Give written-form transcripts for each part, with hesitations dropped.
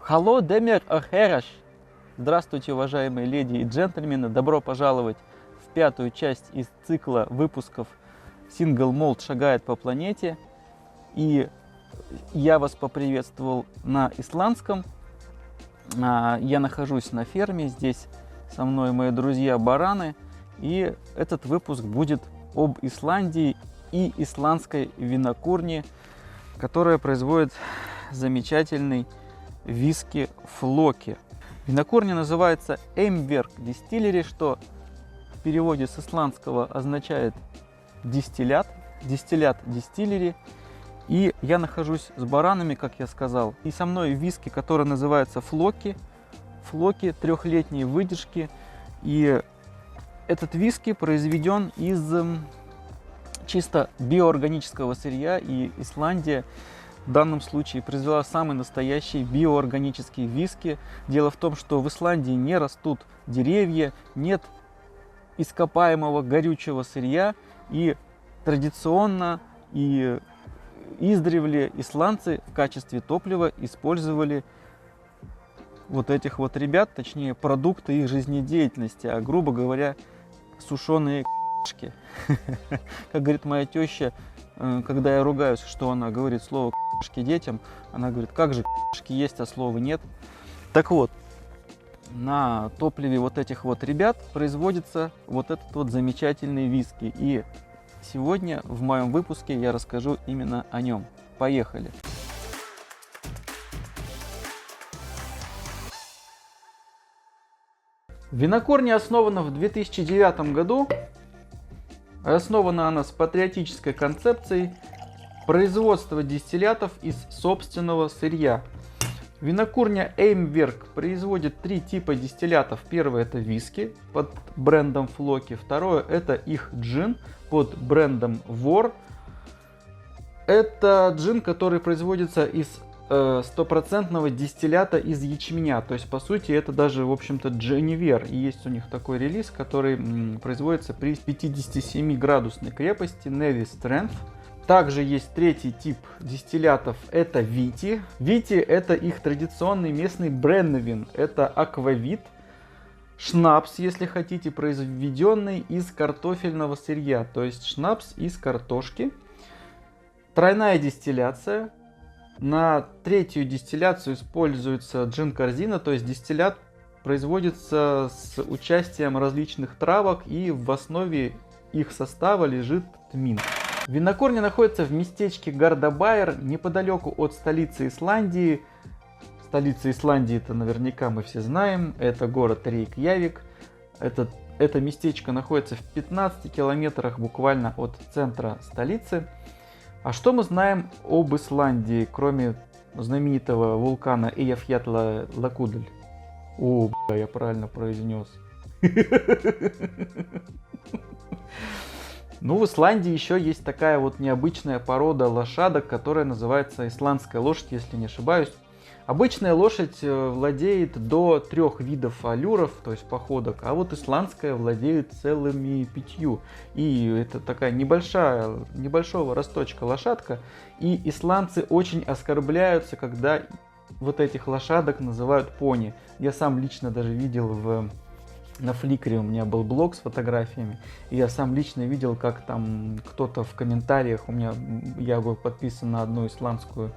Hallo Demir Herrasch! Здравствуйте, уважаемые леди и джентльмены! Добро пожаловать в пятую часть из цикла выпусков Single Malt шагает по планете. И я вас поприветствовал на исландском. Я нахожусь на ферме, здесь со мной мои друзья-бараны. И этот выпуск будет об Исландии и исландской винокурне, которая производит замечательный виски Флоки. Винокурня называется Eimverk Distillery, что в переводе с исландского означает дистиллят, дистиллери. И я нахожусь с баранами, как я сказал, и со мной виски, который называется Флоки. Флоки трехлетней выдержки. И этот виски произведен из чисто биоорганического сырья, и Исландия в данном случае произвела самый настоящий биоорганический виски. Дело в том, что в Исландии не растут деревья, нет ископаемого горючего сырья, и традиционно и издревле исландцы в качестве топлива использовали вот этих вот ребят, точнее продукты их жизнедеятельности, а грубо говоря, сушеные к***шки. Как говорит моя теща, когда я ругаюсь, что она говорит слово к***шки детям, она говорит, как же к***шки есть, а слова нет. Так вот, на топливе вот этих вот ребят производится вот этот вот замечательный виски. И сегодня в моем выпуске я расскажу именно о нем. Поехали! Винокурня основана в 2009 году. Основана она с патриотической концепцией производства дистиллятов из собственного сырья. Винокурня Eimverk производит три типа дистиллятов. Первый — это виски под брендом Флоки. Второе — это их джин под брендом Вор. Это джин, который производится из стопроцентного дистиллята из ячменя. То есть, по сути, это даже, в общем-то, дженевер. И есть у них такой релиз, который производится при 57-градусной крепости Navy Strength. Также есть третий тип дистиллятов, это вити. Вити — это их традиционный местный бренневин. Это аквавит, шнапс, если хотите, произведенный из картофельного сырья. То есть шнапс из картошки. Тройная дистилляция. На третью дистилляцию используется джин-корзина, то есть дистиллят производится с участием различных травок, и в основе их состава лежит тмин. Винокурня находится в местечке Гардабайр, неподалеку от столицы Исландии. Столица Исландии — это наверняка мы все знаем, это город Рейкьявик. Это местечко находится в 15 километрах буквально от центра столицы. А что мы знаем об Исландии, кроме знаменитого вулкана Eyjafjallajökull? О, я правильно произнес. Ну, в Исландии еще есть такая вот необычная порода лошадок, которая называется исландская лошадь, если не ошибаюсь. Обычная лошадь владеет до 3 видов аллюров, то есть походок, а вот исландская владеет целыми 5. И это такая небольшого росточка лошадка. И исландцы очень оскорбляются, когда вот этих лошадок называют пони. Я сам лично даже видел на Фликре, у меня был блог с фотографиями, и я сам лично видел, как там кто-то в комментариях, я был подписан на одну исландскую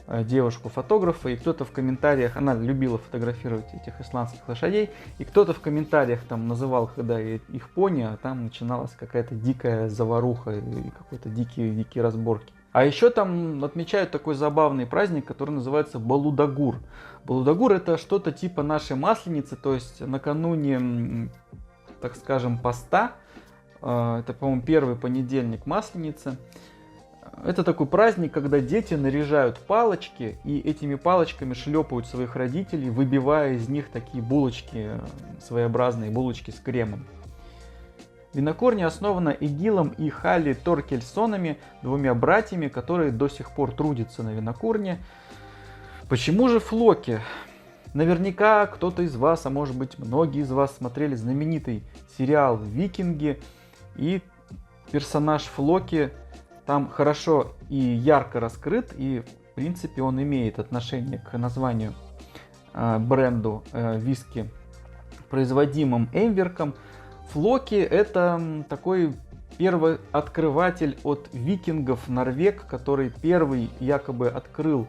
девушку-фотографа, и кто-то в комментариях, она любила фотографировать этих исландских лошадей, и кто-то в комментариях там называл, когда их пони, а там начиналась какая-то дикая заваруха и какой-то дикие разборки. А еще там отмечают такой забавный праздник, который называется Балудагур. Балудагур — это что-то типа нашей масленицы, то есть накануне, так скажем, поста, это, по-моему, первый понедельник масленицы. Это такой праздник, когда дети наряжают палочки и этими палочками шлепают своих родителей, выбивая из них такие булочки, своеобразные булочки с кремом. Винокурня основана Эгилом и Халли Торкельсонами, двумя братьями, которые до сих пор трудятся на винокурне. Почему же Флоки? Наверняка кто-то из вас, а может быть многие из вас, смотрели знаменитый сериал «Викинги», и персонаж Флоки там хорошо и ярко раскрыт, и в принципе он имеет отношение к названию бренду виски, производимым Эмверком. Флоки — это такой первый открыватель от викингов, норвег, который первый якобы открыл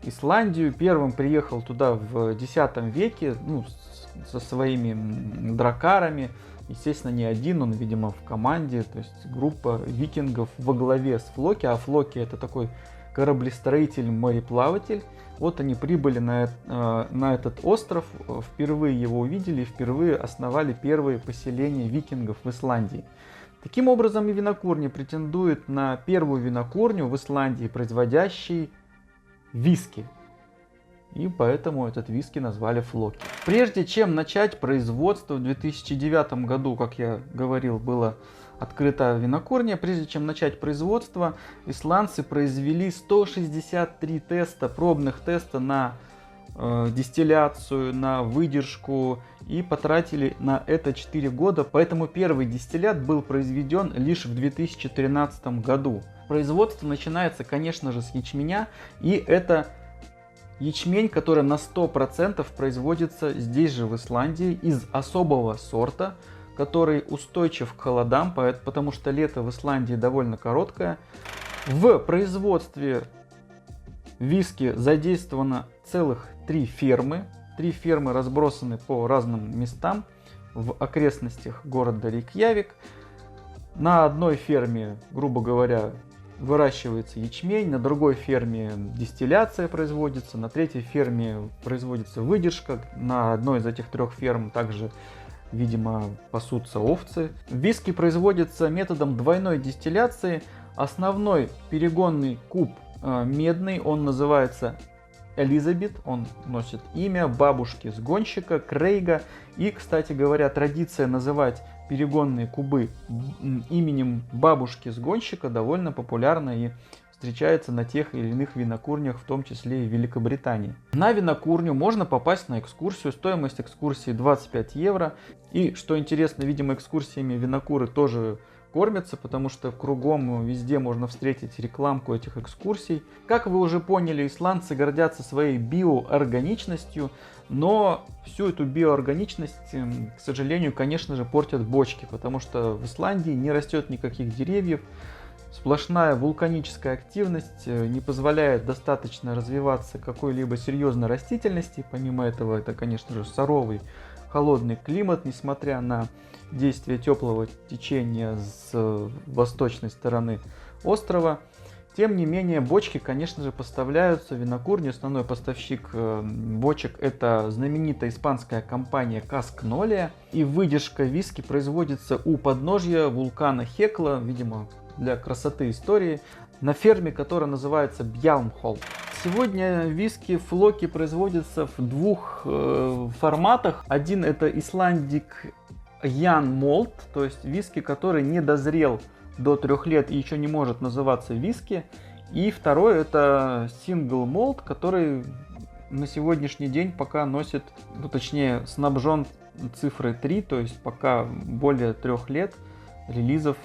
Исландию, первым приехал туда в X веке, ну, со своими дракарами. Естественно, не один, он, видимо, в команде, то есть группа викингов во главе с Флоки, а Флоки — это такой кораблестроитель, мореплаватель. Вот они прибыли на этот остров, впервые его увидели, впервые основали первые поселения викингов в Исландии. Таким образом, и винокурня претендует на первую винокурню в Исландии, производящей виски. И поэтому этот виски назвали Флоки. Прежде чем начать производство, в 2009 году, как я говорил, была открыта винокурня. Прежде чем начать производство, исландцы произвели 163 теста, пробных теста на дистилляцию, на выдержку, и потратили на это 4 года. Поэтому первый дистиллят был произведен лишь в 2013 году. Производство начинается, конечно же, с ячменя, и это ячмень, который на 100% производится здесь же, в Исландии, из особого сорта, который устойчив к холодам, потому что лето в Исландии довольно короткое. В производстве виски задействовано целых 3 фермы. 3 фермы разбросаны по разным местам в окрестностях города Рейкьявик. На одной ферме, грубо говоря, выращивается ячмень, на другой ферме дистилляция производится, на третьей ферме производится выдержка, на одной из этих 3 ферм также, видимо, пасутся овцы. Виски производится методом двойной дистилляции. Основной перегонный куб медный, он называется Элизабет, он носит имя бабушки сгонщика Крейга. И, кстати говоря, традиция называть перегонные кубы именем бабушки сгонщика довольно популярна и встречается на тех или иных винокурнях, в том числе и в Великобритании. На винокурню можно попасть на экскурсию. Стоимость экскурсии 25 евро. И, что интересно, видимо, экскурсиями винокуры тоже кормятся, потому что кругом везде можно встретить рекламку этих экскурсий. Как вы уже поняли, исландцы гордятся своей биоорганичностью, но всю эту биоорганичность, к сожалению, конечно же, портят бочки, потому что в Исландии не растет никаких деревьев, сплошная вулканическая активность не позволяет достаточно развиваться какой-либо серьезной растительности. Помимо этого, это, конечно же, суровый холодный климат, несмотря на действие теплого течения с восточной стороны острова. Тем не менее, бочки, конечно же, поставляются в винокурню. Основной поставщик бочек — это знаменитая испанская компания Каскнолия. И выдержка виски производится у подножья вулкана Хекла, видимо, для красоты истории, на ферме, которая называется Бьялмхолл. Сегодня виски Флоки производятся в 2 форматах. Один — это Icelandic Young Malt, то есть виски, который не дозрел до 3 лет и еще не может называться виски. И второй — это Single Malt, который на сегодняшний день пока носит, ну, точнее, снабжен цифрой 3, то есть пока более 3 лет релизов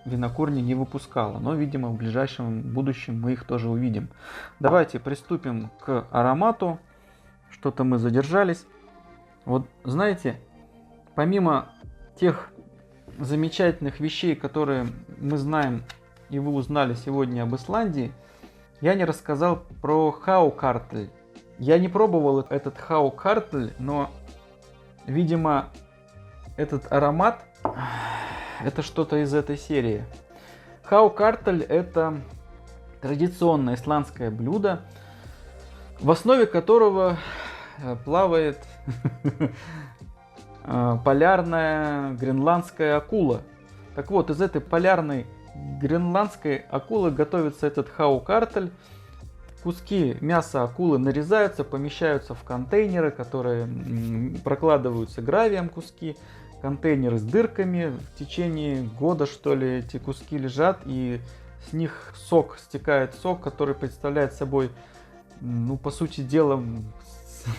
винокурня не выпускала. Но, видимо, в ближайшем будущем мы их тоже увидим. Давайте приступим к аромату. Что-то мы задержались. Вот, знаете, помимо тех замечательных вещей, которые мы знаем и вы узнали сегодня об Исландии, я не рассказал про хаукартель. Я не пробовал этот хаукартель, но, видимо, этот аромат — это что-то из этой серии. Хаукартель — это традиционное исландское блюдо, в основе которого плавает полярная гренландская акула. Так вот, из этой полярной гренландской акулы готовится этот хаукартель. Куски мяса акулы нарезаются, помещаются в контейнеры, которые прокладываются гравием, куски. Контейнеры с дырками. В течение года, что ли, эти куски лежат, и с них стекает сок, который представляет собой, ну, по сути дела,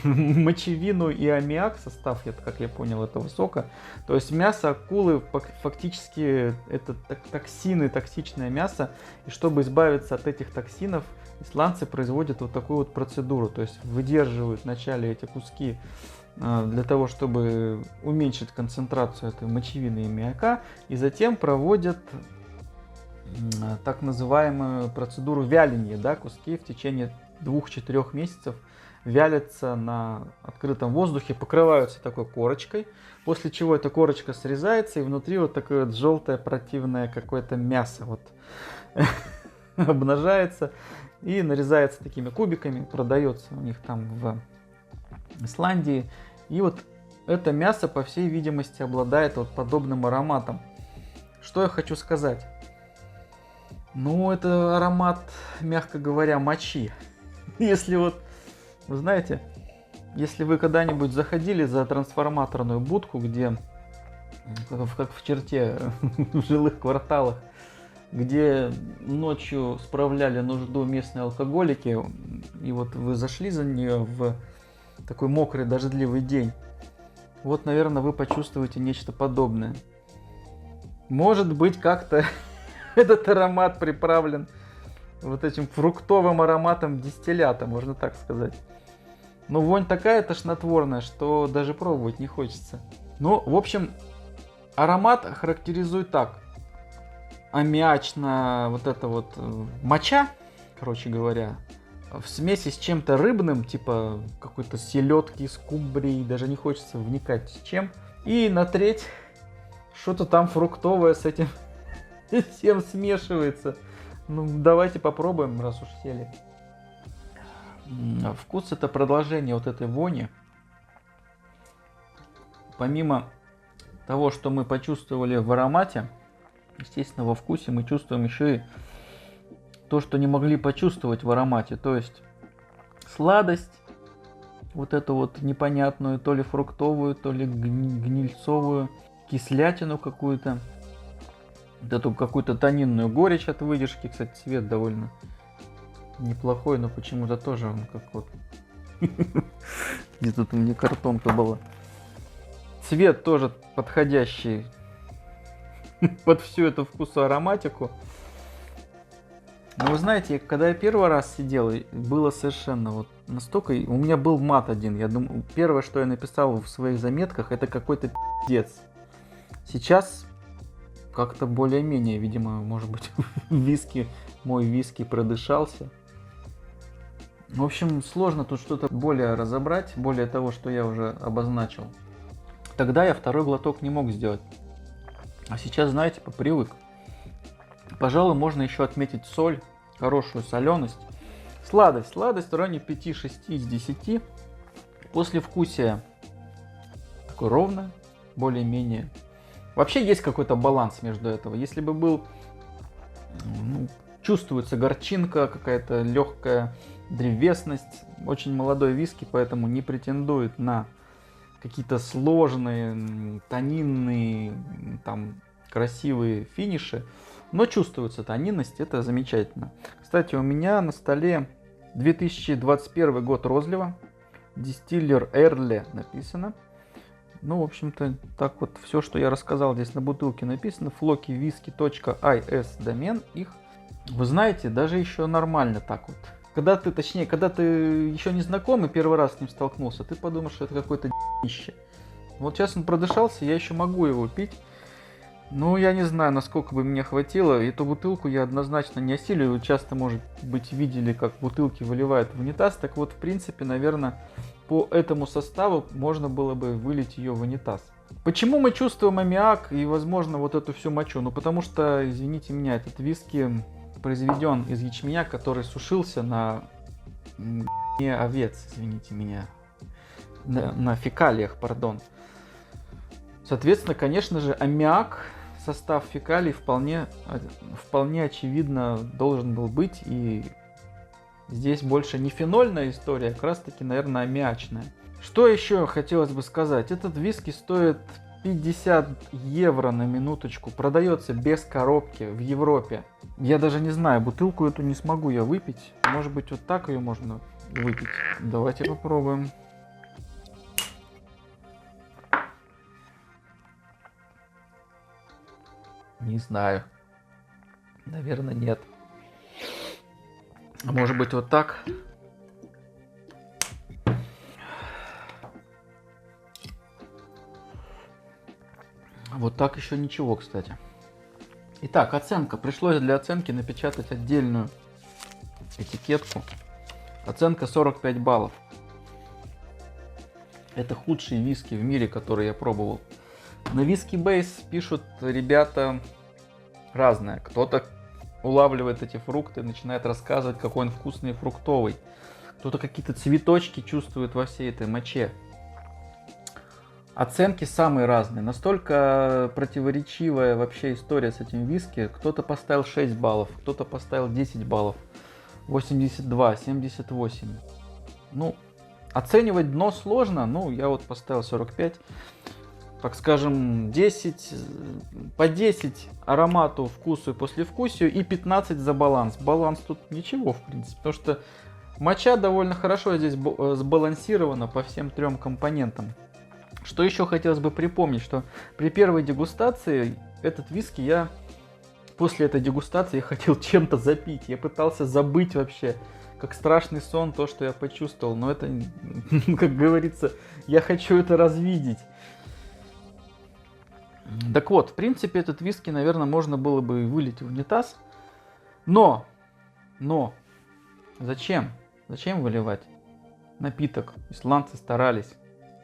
мочевину и аммиак, состав, как я понял, этого сока. То есть мясо акулы фактически это токсины, токсичное мясо. И чтобы избавиться от этих токсинов, исландцы производят вот такую вот процедуру, то есть выдерживают вначале эти куски для того, чтобы уменьшить концентрацию этой мочевины и аммиака, и затем проводят так называемую процедуру вяления, да, куски в течение 2-4 месяцев вялятся на открытом воздухе, покрываются такой корочкой, после чего эта корочка срезается, и внутри вот такое вот желтое противное какое-то мясо вот обнажается и нарезается такими кубиками, продается у них там в Исландии. И вот это мясо, по всей видимости, обладает вот подобным ароматом. Что я хочу сказать? Ну, это аромат, мягко говоря, мочи. Если вот, вы знаете, если вы когда-нибудь заходили за трансформаторную будку, где, как в черте, в жилых кварталах, где ночью справляли нужду местные алкоголики, и вот вы зашли за нее в такой мокрый дождливый день, вот, наверное, вы почувствуете нечто подобное. Может быть, как-то этот аромат приправлен вот этим фруктовым ароматом дистиллята, можно так сказать. Но вонь такая тошнотворная, что даже пробовать не хочется. Ну, в общем, аромат характеризует так. Аммиачная вот эта вот моча, короче говоря, в смеси с чем-то рыбным, типа какой-то селедки, скумбрии, даже не хочется вникать с чем. И на треть что-то там фруктовое с этим всем смешивается. Ну, давайте попробуем, раз уж сели. Вкус — это продолжение вот этой вони. Помимо того, что мы почувствовали в аромате, естественно, во вкусе мы чувствуем еще и то, что не могли почувствовать в аромате. То есть сладость, вот эту вот непонятную, то ли фруктовую, то ли гнильцовую, кислятину какую-то, вот эту какую-то тонинную горечь от выдержки. Кстати, цвет довольно неплохой, но почему-то тоже он как вот... Где тут у меня картонка была. Цвет тоже подходящий под всю эту вкусоароматику. Но вы знаете, когда я первый раз сидел, было совершенно вот настолько... У меня был мат один. Я думаю, первое, что я написал в своих заметках, это какой-то пиздец. Сейчас как-то более-менее, видимо, может быть, мой виски продышался. В общем, сложно тут что-то более разобрать, более того, что я уже обозначил. Тогда я второй глоток не мог сделать. А сейчас, знаете, попривык. Пожалуй, можно еще отметить соль, хорошую соленость. Сладость в районе 5-6 из 10. Послевкусие такое ровное, более-менее. Вообще есть какой-то баланс между этого. Если бы был, чувствуется горчинка, какая-то легкая древесность. Очень молодой виски, поэтому не претендует на какие-то сложные, тонинные, там, красивые финиши. Но чувствуется тонинность, это замечательно. Кстати, у меня на столе 2021 год розлива. Дистиллер Эрле написано. Ну, в общем-то, так вот, все, что я рассказал, здесь на бутылке написано. flockyWhisky.is домен их. Вы знаете, даже еще нормально так вот. Когда ты еще не знаком и первый раз с ним столкнулся, ты подумаешь, что это какое-то днище. Вот сейчас он продышался, я еще могу его пить. Ну, я не знаю, насколько бы мне хватило. Эту бутылку я однозначно не осилю. Вы часто, может быть, видели, как бутылки выливают в унитаз. Так вот, в принципе, наверное, по этому составу можно было бы вылить ее в унитаз. Почему мы чувствуем аммиак и, возможно, вот эту всю мочу? Ну, потому что, извините меня, этот виски произведен из ячменя, который сушился на овец, извините меня, на фекалиях, пардон. Соответственно, конечно же, аммиак, состав фекалий вполне очевидно должен был быть, и здесь больше не фенольная история, а как раз таки, наверное, аммиачная. Что еще хотелось бы сказать? Этот виски стоит 50 евро на минуточку, продается без коробки в Европе. Я даже не знаю, бутылку эту не смогу я выпить. Может быть, вот так ее можно выпить. Давайте попробуем. Не знаю. Наверное, нет. А может быть вот так? Вот так еще ничего, кстати. Итак, оценка. Пришлось для оценки напечатать отдельную этикетку. Оценка 45 баллов. Это худшие виски в мире, которые я пробовал. На Whisky Base пишут ребята разное. Кто-то улавливает эти фрукты, начинает рассказывать, какой он вкусный и фруктовый. Кто-то какие-то цветочки чувствует во всей этой моче. Оценки самые разные. Настолько противоречивая вообще история с этим виски. Кто-то поставил 6 баллов, кто-то поставил 10 баллов. 82, 78. Ну, оценивать дно сложно. Ну, я вот поставил 45. Так скажем, 10, по 10 аромату, вкусу и послевкусию и 15 за баланс. Баланс тут ничего, в принципе, потому что моча довольно хорошо здесь сбалансирована по всем трем компонентам. Что еще хотелось бы припомнить, что при первой дегустации этот виски после этой дегустации я хотел чем-то запить. Я пытался забыть вообще, как страшный сон, то, что я почувствовал. Но это, как говорится, я хочу это развидеть. Так вот, в принципе, этот виски, наверное, можно было бы вылить в унитаз. Но, зачем? Зачем выливать напиток? Исландцы старались,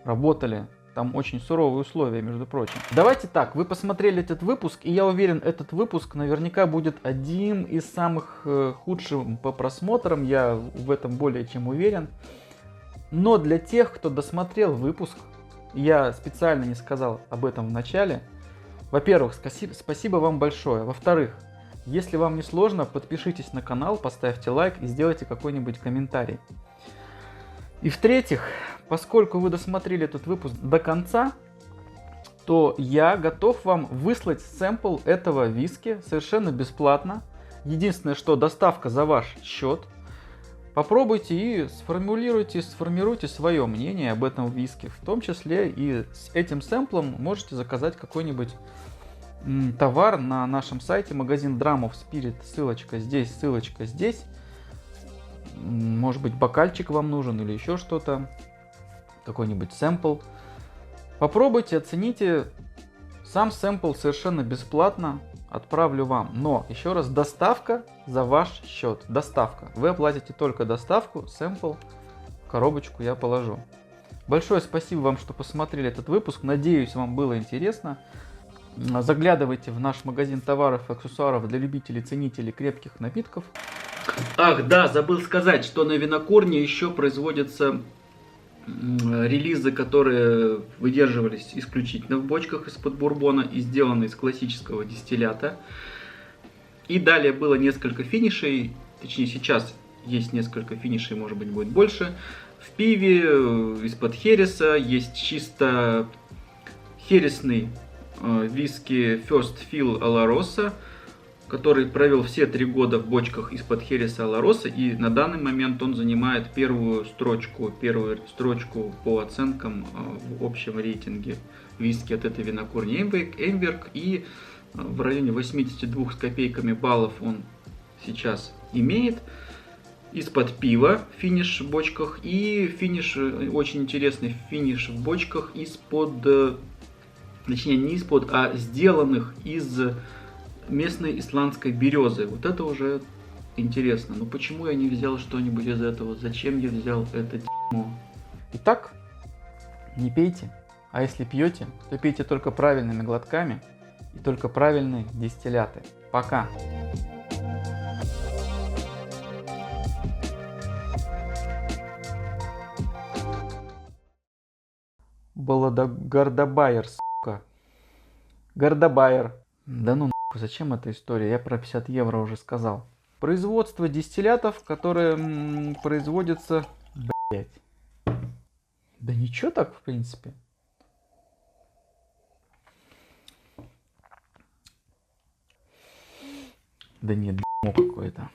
работали. Там очень суровые условия, между прочим. Давайте так, вы посмотрели этот выпуск, и я уверен, этот выпуск наверняка будет один из самых худших по просмотрам. Я в этом более чем уверен. Но для тех, кто досмотрел выпуск, я специально не сказал об этом в начале. Во-первых, спасибо вам большое. Во-вторых, если вам не сложно, подпишитесь на канал, поставьте лайк и сделайте какой-нибудь комментарий. И в-третьих, поскольку вы досмотрели этот выпуск до конца, то я готов вам выслать сэмпл этого виски совершенно бесплатно. Единственное, что доставка за ваш счет. Попробуйте и сформируйте свое мнение об этом виске. В том числе и с этим сэмплом можете заказать какой-нибудь товар на нашем сайте, магазин Drum of Spirit. Ссылочка здесь, ссылочка здесь. Может быть, бокальчик вам нужен или еще что-то. Какой-нибудь сэмпл. Попробуйте, оцените. Сам сэмпл совершенно бесплатно. Отправлю вам. Но, еще раз, доставка за ваш счет. Доставка. Вы оплатите только доставку, сэмпл, коробочку я положу. Большое спасибо вам, что посмотрели этот выпуск. Надеюсь, вам было интересно. Заглядывайте в наш магазин товаров и аксессуаров для любителей, ценителей крепких напитков. Ах, да, забыл сказать, что на Винокурне еще производятся релизы, которые выдерживались исключительно в бочках из-под бурбона и сделаны из классического дистиллята. И далее было несколько финишей, точнее сейчас есть несколько финишей, может быть будет больше. В пиве из-под хереса есть чисто хересный виски First Fill Oloroso, который провел все 3 года в бочках из-под хереса Oloroso, и на данный момент он занимает первую строчку по оценкам в общем рейтинге виски от этой винокурни Эмберг, и в районе 82 с копейками баллов он сейчас имеет. Из-под пива финиш в бочках, и финиш, очень интересный финиш в бочках из-под, точнее не из-под, а сделанных из местной исландской березы. Вот это уже интересно. Но почему я не взял что-нибудь из этого? Зачем я взял это дерьмо? Итак, не пейте. А если пьете, то пейте только правильными глотками и только правильные дистилляты. Пока! Гардабайер, сука. Гардабайер. Да ну нахуй, зачем эта история? Я про 50 евро уже сказал. Производство дистиллятов, которые производятся... Блять. Да ничего так, в принципе. Да нет, дерьмо какое-то.